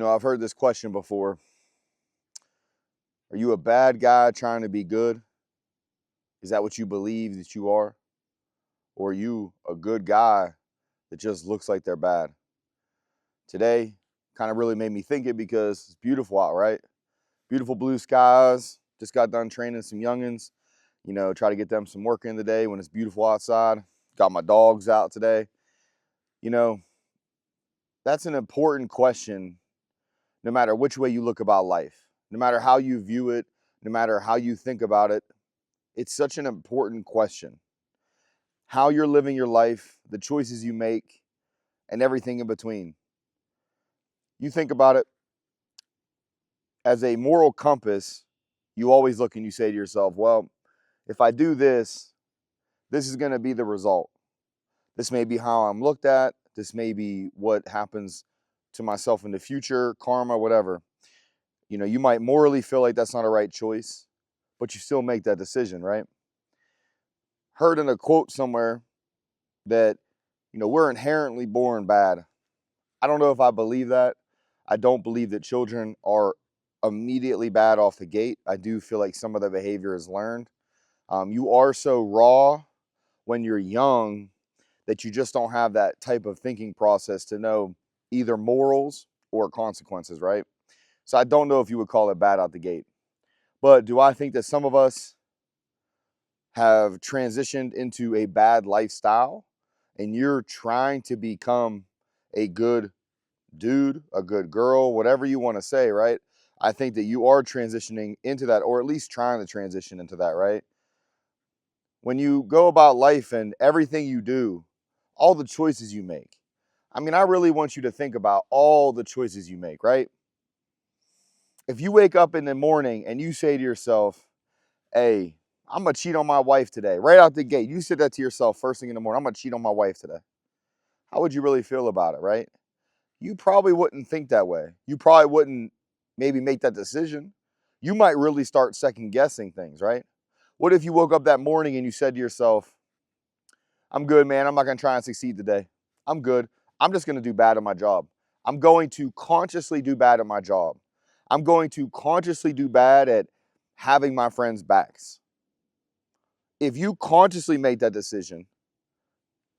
I've heard this question before. Are you a bad guy trying to be good? Is that what you believe that you are? Or are you a good guy that just looks like they're bad? Today kind of really made me think it because it's beautiful out, right? Beautiful blue skies. Just got done training some youngins. Try to get them some work in the day when it's beautiful outside. Got my dogs out today. You know, that's an important question no matter which way you look about life, no matter how you view it, no matter how you think about it. It's such an important question. How you're living your life, the choices you make, and everything in between. You think about it as a moral compass, you always look and you say to yourself, well, if I do this, this is going to be the result. This may be how I'm looked at. This may be what happens to myself in the future, karma, whatever. You might morally feel like that's not a right choice, but you still make that decision, right? Heard in a quote somewhere that, we're inherently born bad. I don't know if I believe that. I don't believe that children are immediately bad off the gate. I do feel like some of the behavior is learned. You are so raw when you're young that you just don't have that type of thinking process to know either morals or consequences, right? So I don't know if you would call it bad out the gate. But do I think that some of us have transitioned into a bad lifestyle and you're trying to become a good dude, a good girl, whatever you want to say, right? I think that you are transitioning into that, or at least trying to transition into that, right? When you go about life and everything you do, all the choices you make. I mean, I really want you to think about all the choices you make, right? If you wake up in the morning and you say to yourself, hey, I'm going to cheat on my wife today, right out the gate. You said that to yourself first thing in the morning, I'm going to cheat on my wife today. How would you really feel about it, right? You probably wouldn't think that way. You probably wouldn't maybe make that decision. You might really start second guessing things, right? What if you woke up that morning and you said to yourself, I'm good, man. I'm not going to try and succeed today. I'm good. I'm just going to do bad at my job. I'm going to consciously do bad at my job. I'm going to consciously do bad at having my friends' backs. If you consciously make that decision,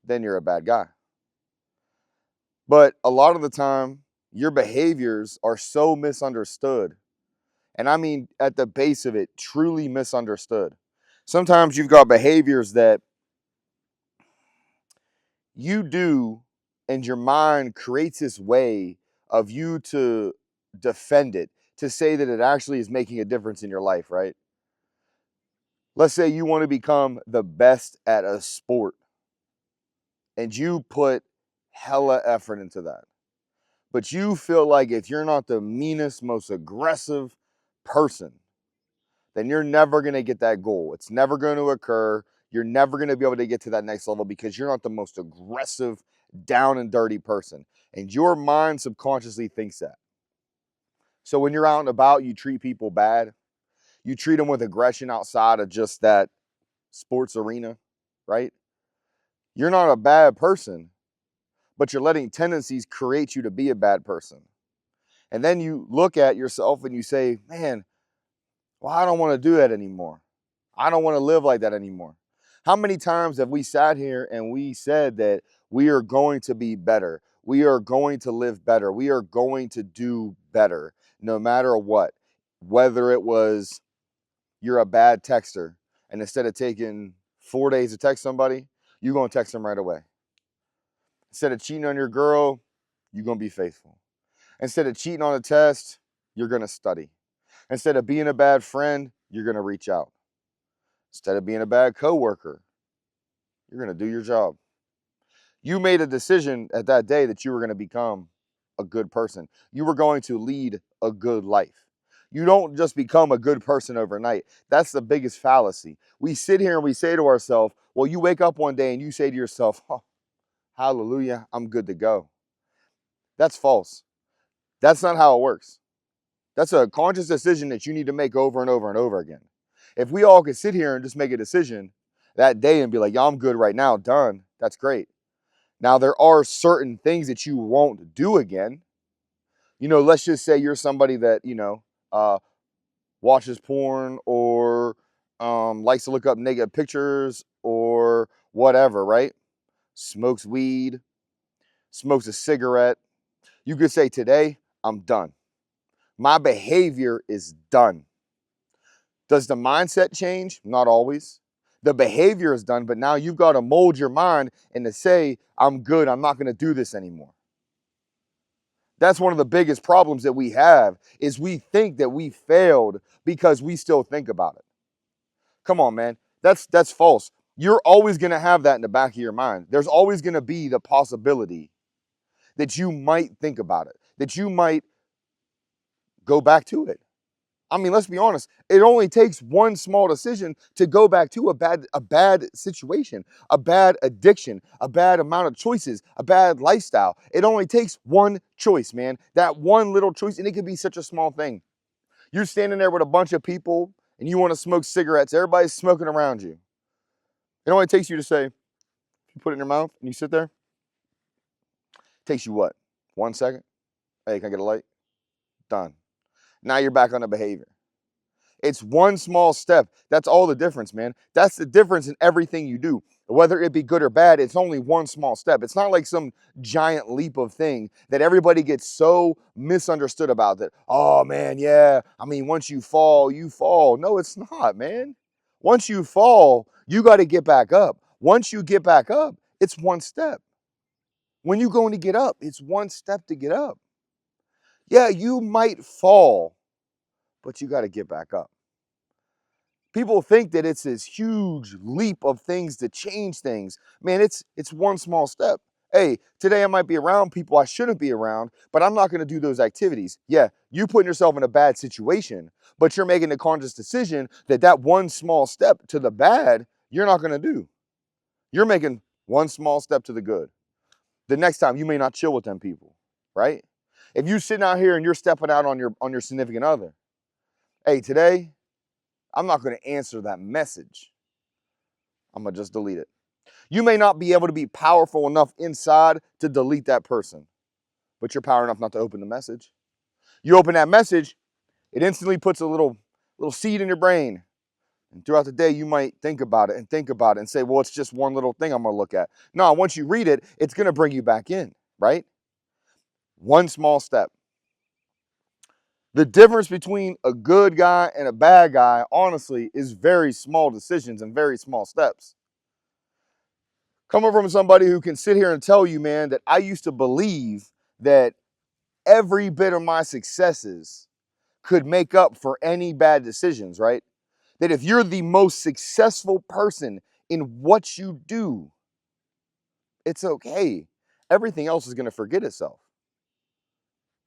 then you're a bad guy. But a lot of the time, your behaviors are so misunderstood. And I mean, at the base of it, truly misunderstood. Sometimes you've got behaviors that you do, and your mind creates this way of you to defend it, to say that it actually is making a difference in your life, right? Let's say you want to become the best at a sport, and you put hella effort into that. But you feel like if you're not the meanest, most aggressive person, then you're never going to get that goal. It's never going to occur. You're never going to be able to get to that next level because you're not the most aggressive, down and dirty person. And your mind subconsciously thinks that. So when you're out and about, you treat people bad. You treat them with aggression outside of just that sports arena, right? You're not a bad person, but you're letting tendencies create you to be a bad person. And then you look at yourself and you say, man, well, I don't want to do that anymore. I don't want to live like that anymore. How many times have we sat here and we said that we are going to be better? We are going to live better. We are going to do better no matter what. Whether it was you're a bad texter and instead of taking 4 days to text somebody, you're going to text them right away. Instead of cheating on your girl, you're going to be faithful. Instead of cheating on a test, you're going to study. Instead of being a bad friend, you're going to reach out. Instead of being a bad coworker, you're going to do your job. You made a decision at that day that you were going to become a good person. You were going to lead a good life. You don't just become a good person overnight. That's the biggest fallacy. We sit here and we say to ourselves, well, you wake up one day and you say to yourself, oh, hallelujah, I'm good to go. That's false. That's not how it works. That's a conscious decision that you need to make over and over and over again. If we all could sit here and just make a decision that day and be like, yeah, I'm good right now, done, that's great. Now, there are certain things that you won't do again. Let's just say you're somebody that, uh, watches porn or likes to look up negative pictures or whatever, right? Smokes weed, smokes a cigarette. You could say, today, I'm done. My behavior is done. Does the mindset change? Not always. The behavior is done, but now you've got to mold your mind and to say, I'm good. I'm not going to do this anymore. That's one of the biggest problems that we have is we think that we failed because we still think about it. Come on, man. That's false. You're always going to have that in the back of your mind. There's always going to be the possibility that you might think about it, that you might go back to it. I mean, let's be honest. It only takes one small decision to go back to a bad situation, a bad addiction, a bad amount of choices, a bad lifestyle. It only takes one choice, man. That one little choice, and it could be such a small thing. You're standing there with a bunch of people and you want to smoke cigarettes. Everybody's smoking around you. It only takes you to say, you put it in your mouth and you sit there. It takes you what? 1 second? Hey, can I get a light? Done. Now you're back on the behavior. It's one small step. That's all the difference, man. That's the difference in everything you do. Whether it be good or bad, it's only one small step. It's not like some giant leap of thing that everybody gets so misunderstood about that. Oh, man, yeah. I mean, once you fall, you fall. No, it's not, man. Once you fall, you got to get back up. Once you get back up, it's one step. When you're going to get up, it's one step to get up. Yeah, you might fall, but you got to get back up. People think that it's this huge leap of things to change things. Man, it's one small step. Hey, today I might be around people I shouldn't be around, but I'm not going to do those activities. Yeah, you putting yourself in a bad situation, but you're making a conscious decision that that one small step to the bad, you're not going to do. You're making one small step to the good. The next time you may not chill with them people, right? If you sitting out here and you're stepping out on your significant other, hey, today I'm not going to answer that message. I'm going to just delete it. You may not be able to be powerful enough inside to delete that person, but you're powerful enough not to open the message. You open that message, it instantly puts a little seed in your brain. And throughout the day, you might think about it and say, well, it's just one little thing I'm going to look at. No, once you read it, it's going to bring you back in, right? One small step. The difference between a good guy and a bad guy, honestly, is very small decisions and very small steps. Coming from somebody who can sit here and tell you, man, that I used to believe that every bit of my successes could make up for any bad decisions, right? That if you're the most successful person in what you do, it's okay. Everything else is going to forget itself.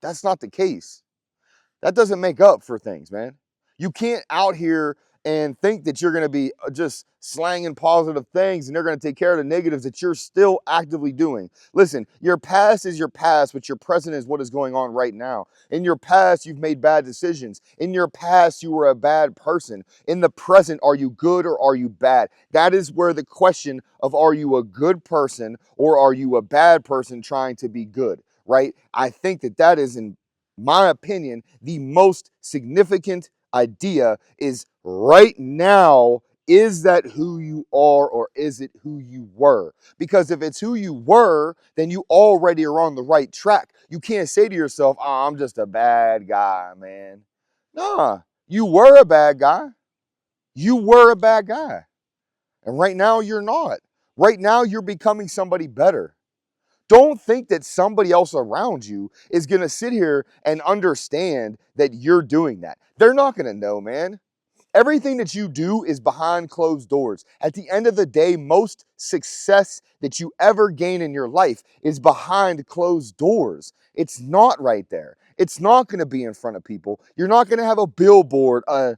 That's not the case. That doesn't make up for things, man. You can't out here and think that you're going to be just slanging positive things and they're going to take care of the negatives that you're still actively doing. Listen, your past is your past, but your present is what is going on right now. In your past, you've made bad decisions. In your past, you were a bad person. In the present, are you good or are you bad? That is where the question of are you a good person or are you a bad person trying to be good, right? I think that is in my opinion, the most significant idea is right now, is that who you are or is it who you were? Because if it's who you were, then you already are on the right track. You can't say to yourself, oh, I'm just a bad guy, man. Nah, you were a bad guy. You were a bad guy. And right now you're not. Right now you're becoming somebody better. Don't think that somebody else around you is going to sit here and understand that you're doing that. They're not going to know, man. Everything that you do is behind closed doors. At the end of the day, most success that you ever gain in your life is behind closed doors. It's not right there. It's not going to be in front of people. You're not going to have a billboard, a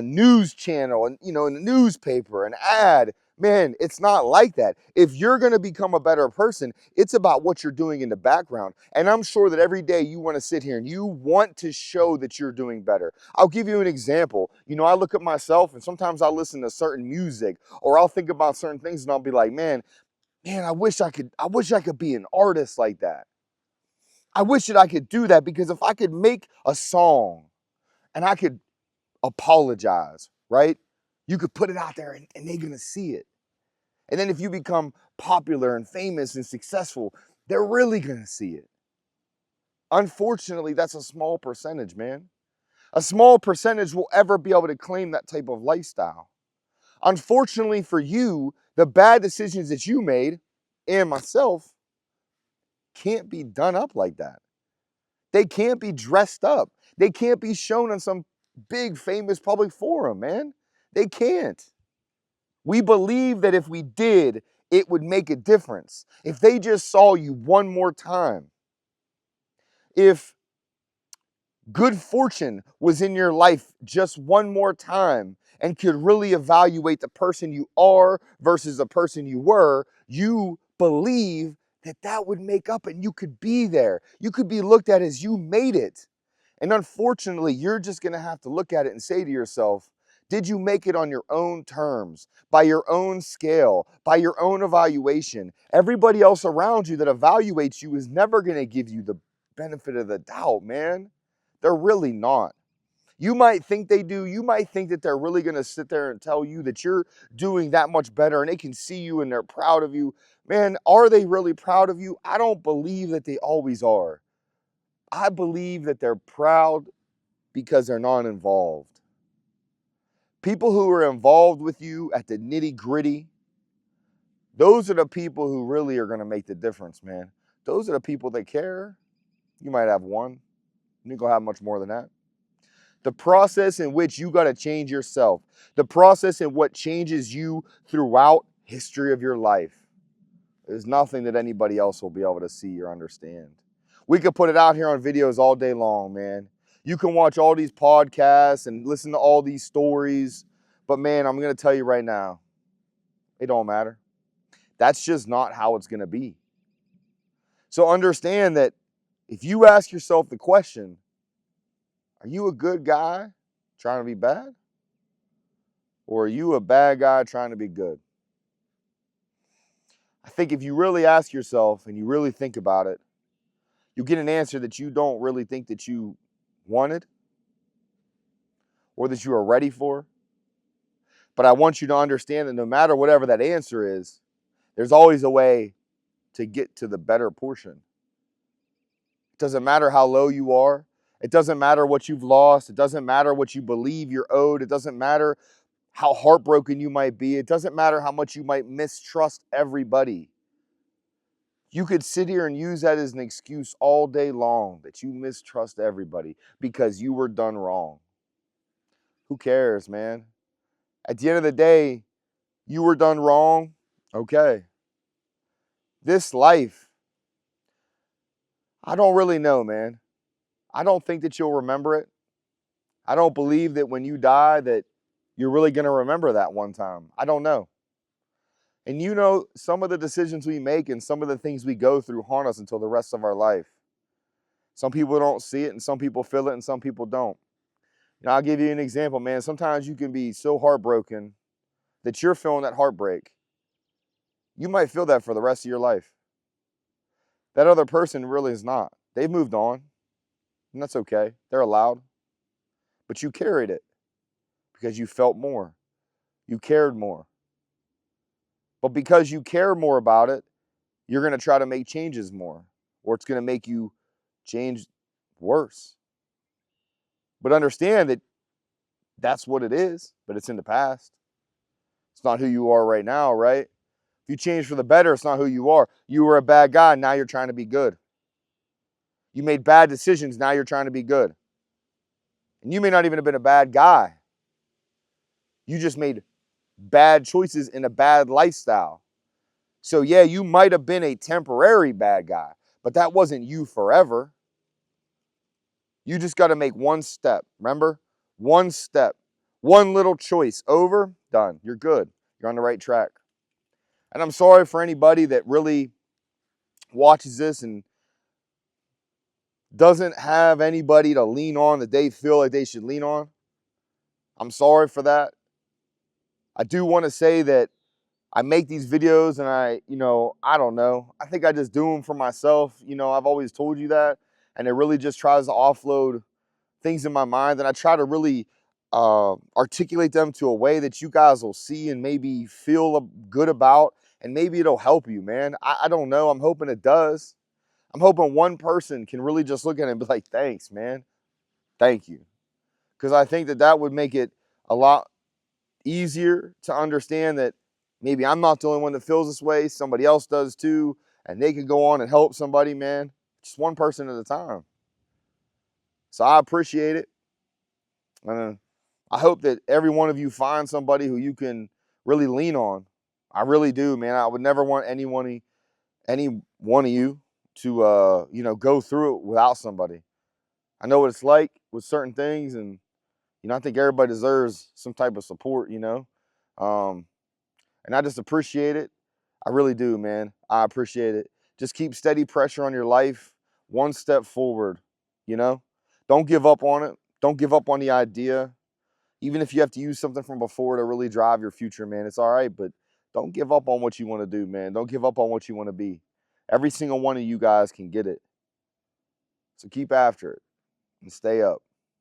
news channel, and in a newspaper, an ad. Man, it's not like that. If you're going to become a better person, it's about what you're doing in the background. And I'm sure that every day you want to sit here and you want to show that you're doing better. I'll give you an example. I look at myself and sometimes I'll listen to certain music or I'll think about certain things and I'll be like, man, I wish I could be an artist like that. I wish that I could do that, because if I could make a song and I could apologize, right? You could put it out there and they're going to see it. And then if you become popular and famous and successful, they're really going to see it. Unfortunately, that's a small percentage, man. A small percentage will ever be able to claim that type of lifestyle. Unfortunately for you, the bad decisions that you made, and myself, can't be done up like that. They can't be dressed up. They can't be shown on some big famous public forum, man. They can't. We believe that if we did, it would make a difference. If they just saw you one more time, if good fortune was in your life just one more time and could really evaluate the person you are versus the person you were, you believe that that would make up and you could be there. You could be looked at as you made it. And unfortunately, you're just going to have to look at it and say to yourself, did you make it on your own terms, by your own scale, by your own evaluation? Everybody else around you that evaluates you is never going to give you the benefit of the doubt, man. They're really not. You might think they do. You might think that they're really going to sit there and tell you that you're doing that much better and they can see you and they're proud of you. Man, are they really proud of you? I don't believe that they always are. I believe that they're proud because they're not involved. People who are involved with you at the nitty gritty, those are the people who really are going to make the difference, man. Those are the people that care. You might have one. You ain't going to have much more than that. The process in which you got to change yourself, the process in what changes you throughout history of your life, there's nothing that anybody else will be able to see or understand. We could put it out here on videos all day long, man. You can watch all these podcasts and listen to all these stories, but man, I'm going to tell you right now, it don't matter. That's just not how it's going to be. So understand that if you ask yourself the question, are you a good guy trying to be bad? Or are you a bad guy trying to be good? I think if you really ask yourself and you really think about it, you get an answer that you don't really think that you wanted or that you are ready for. But I want you to understand that no matter whatever that answer is, there's always a way to get to the better portion. It doesn't matter how low you are. It doesn't matter what you've lost. It doesn't matter what you believe you're owed. It doesn't matter how heartbroken you might be. It doesn't matter how much you might mistrust everybody. You could sit here and use that as an excuse all day long that you mistrust everybody because you were done wrong. Who cares, man? At the end of the day, you were done wrong. Okay. This life, I don't really know, man. I don't think that you'll remember it. I don't believe that when you die that you're really going to remember that one time. I don't know. And you know, some of the decisions we make and some of the things we go through haunt us until the rest of our life. Some people don't see it and some people feel it and some people don't. Now, I'll give you an example, man. Sometimes you can be so heartbroken that you're feeling that heartbreak. You might feel that for the rest of your life. That other person really is not. They've moved on, and that's okay. They're allowed. But you carried it because you felt more. You cared more. But because you care more about it, you're going to try to make changes more, or it's going to make you change worse. But understand that that's what it is, but it's in the past. It's not who you are right now, right? If you change for the better, it's not who you are. You were a bad guy, now you're trying to be good. You made bad decisions, now you're trying to be good. And you may not even have been a bad guy. You just made bad choices in a bad lifestyle. So yeah, you might have been a temporary bad guy, but that wasn't you forever. You just got to make one step, remember? One step, one little choice, over, done. You're good. You're on the right track. And I'm sorry for anybody that really watches this and doesn't have anybody to lean on that they feel like they should lean on. I'm sorry for that. I do want to say that I make these videos and I don't know. I think I just do them for myself. I've always told you that. And it really just tries to offload things in my mind. And I try to really articulate them to a way that you guys will see and maybe feel good about. And maybe it'll help you, man. I don't know. I'm hoping it does. I'm hoping one person can really just look at it and be like, thanks, man. Thank you. Because I think that would make it a lot easier to understand that maybe I'm not the only one that feels this way. Somebody else does too. And they can go on and help somebody, man. Just one person at a time. So I appreciate it. I hope that every one of you find somebody who you can really lean on. I really do, man. I would never want any one of you to go through it without somebody. I know what it's like with certain things, and I think everybody deserves some type of support, and I just appreciate it. I really do, man. I appreciate it. Just keep steady pressure on your life, one step forward, you know? Don't give up on it. Don't give up on the idea. Even if you have to use something from before to really drive your future, man, it's all right, but don't give up on what you want to do, man. Don't give up on what you want to be. Every single one of you guys can get it. So keep after it and stay up.